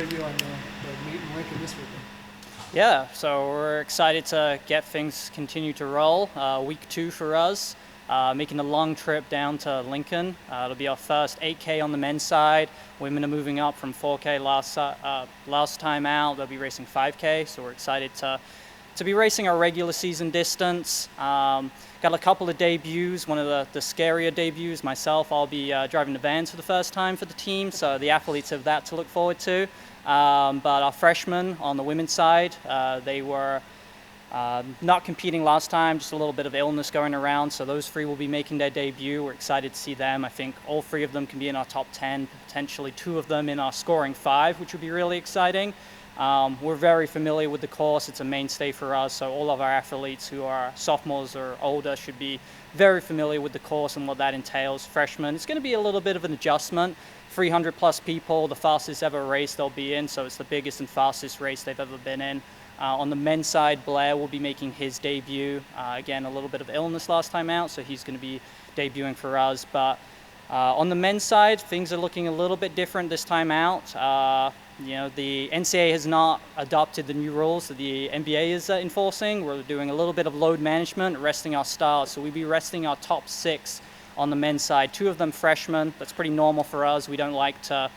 preview on the meet in Lincoln this weekend? Yeah, so we're excited to get things continue to roll. Week 2 for us, making a long trip down to Lincoln. It'll be our first 8K on the men's side. Women are moving up from 4K last time out. They'll be racing 5K, so we're excited to be racing our regular season distance. Got a couple of debuts, one of the scarier debuts. Myself, I'll be driving the vans for the first time for the team, so the athletes have that to look forward to. But our freshmen on the women's side, they were not competing last time, just a little bit of illness going around, so those 3 will be making their debut. We're excited to see them. I think all 3 of them can be in our top 10, potentially 2 of them in our scoring 5, which would be really exciting. We're very familiar with the course. It's a mainstay for us, so all of our athletes who are sophomores or older should be very familiar with the course and what that entails. Freshmen, it's going to be a little bit of an adjustment. 300 plus people, the fastest ever race they'll be in, so it's the biggest and fastest race they've ever been in. On the men's side, Blair will be making his debut. Again, a little bit of illness last time out, so he's going to be debuting for us. But on the men's side, things are looking a little bit different this time out. The NCAA has not adopted the new rules that the NBA is enforcing. We're doing a little bit of load management, resting our stars. So we'll be resting our top 6 on the men's side. 2 of them freshmen. That's pretty normal for us. We don't like to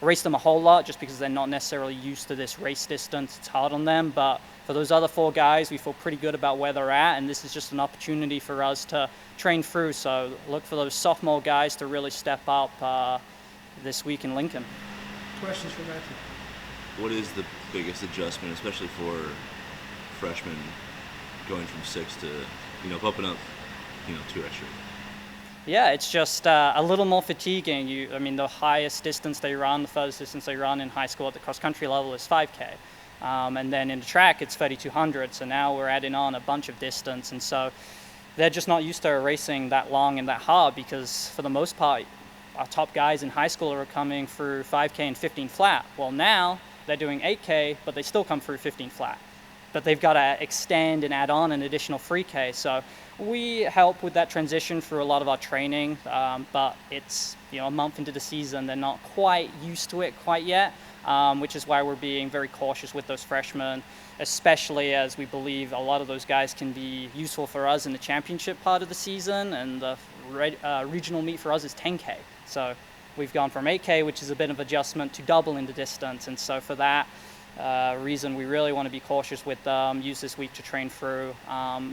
race them a whole lot just because they're not necessarily used to this race distance. It's hard on them. But for those other 4 guys, we feel pretty good about where they're at. And this is just an opportunity for us to train through. So look for those sophomore guys to really step up this week in Lincoln. Questions for Matthew? What is the biggest adjustment, especially for freshmen, going from 6 to, bumping up, 2 extra? Yeah, it's just a little more fatiguing. The highest distance they run, the furthest distance they run in high school at the cross-country level is 5K. And then in the track, it's 3,200. So now we're adding on a bunch of distance. And so they're just not used to racing that long and that hard because for the most part, our top guys in high school are coming through 5K and 15 flat. Well, now they're doing 8K, but they still come through 15 flat. But they've got to extend and add on an additional 3K. So we help with that transition through a lot of our training, but it's a month into the season. They're not quite used to it quite yet, which is why we're being very cautious with those freshmen, especially as we believe a lot of those guys can be useful for us in the championship part of the season, and the regional meet for us is 10K. So we've gone from 8K, which is a bit of adjustment, to double in the distance. And so for that reason, we really want to be cautious with them, use this week to train through.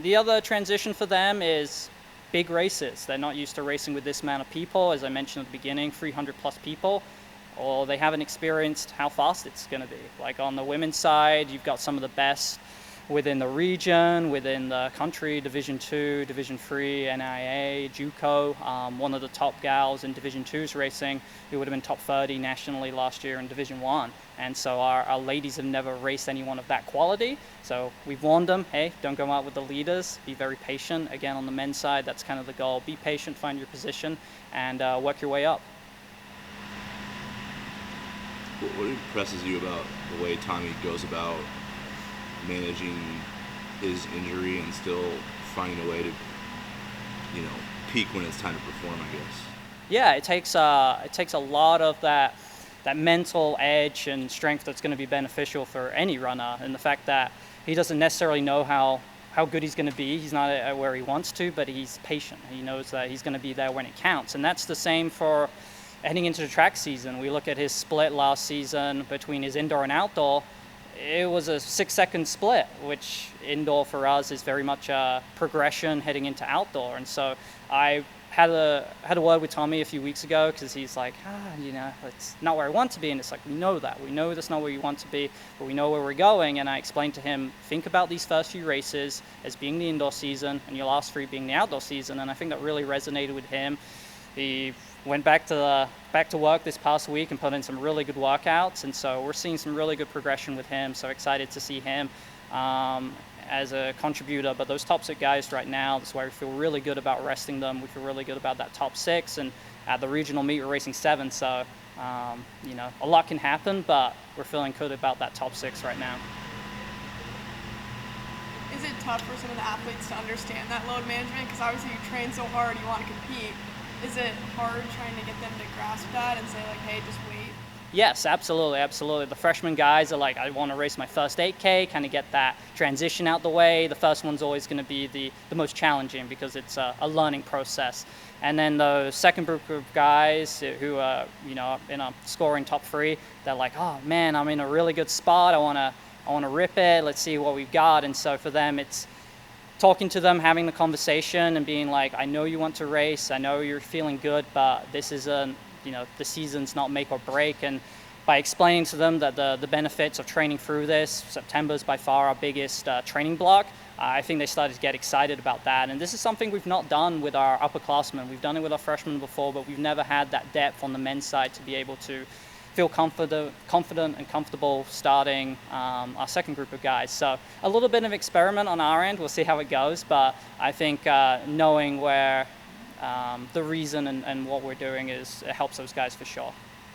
The other transition for them is big races. They're not used to racing with this amount of people. As I mentioned at the beginning, 300 plus people, or they haven't experienced how fast it's going to be. Like on the women's side, you've got some of the best within the region, within the country, Division II, Division III, NIA, JUCO. One of the top gals in Division II's racing, who would have been top 30 nationally last year in Division I. And so our ladies have never raced anyone of that quality. So we've warned them, hey, don't go out with the leaders. Be very patient. Again, on the men's side, that's kind of the goal. Be patient, find your position, and work your way up. What impresses you about the way Tommy goes about managing his injury and still finding a way to, peak when it's time to perform, I guess? Yeah, it takes a lot of that mental edge and strength that's going to be beneficial for any runner, and the fact that he doesn't necessarily know how good he's going to be. He's not at where he wants to, but he's patient. He knows that he's going to be there when it counts, and that's the same for heading into the track season. We look at his split last season between his indoor and outdoor. It was a 6-second split, which indoor for us is very much a progression heading into outdoor. And so I had a word with Tommy a few weeks ago, because he's like, it's not where I want to be. And it's like, we know that. We know that's not where you want to be, but we know where we're going. And I explained to him, think about these first few races as being the indoor season and your last 3 being the outdoor season. And I think that really resonated with him. He went back to work this past week and put in some really good workouts, and so we're seeing some really good progression with him. So excited to see him as a contributor. But those top 6 guys right now, that's why we feel really good about resting them. We feel really good about that top 6, and at the regional meet we're racing 7. So a lot can happen, but we're feeling good about that top 6 right now. Is it tough for some of the athletes to understand that load management? Because obviously you train so hard, you want to compete. Is it hard trying to get them to grasp that and say, like, hey, just wait? Yes, absolutely. The freshman guys are like, I want to race my first 8K, kind of get that transition out the way. The first one's always going to be the most challenging because it's a learning process. And then the second group of guys who are, in a scoring top 3, they're like, oh man, I'm in a really good spot. I want to rip it. Let's see what we've got. And so for them, it's talking to them, having the conversation and being like, I know you want to race. I know you're feeling good, but this isn't, the season's not make or break. And by explaining to them that the benefits of training through this, September's by far our biggest training block, I think they started to get excited about that. And this is something we've not done with our upperclassmen. We've done it with our freshmen before, but we've never had that depth on the men's side to be able to feel confident and comfortable starting our second group of guys. So a little bit of experiment on our end. We'll see how it goes, but I think knowing where the reason and what we're doing it helps those guys for sure.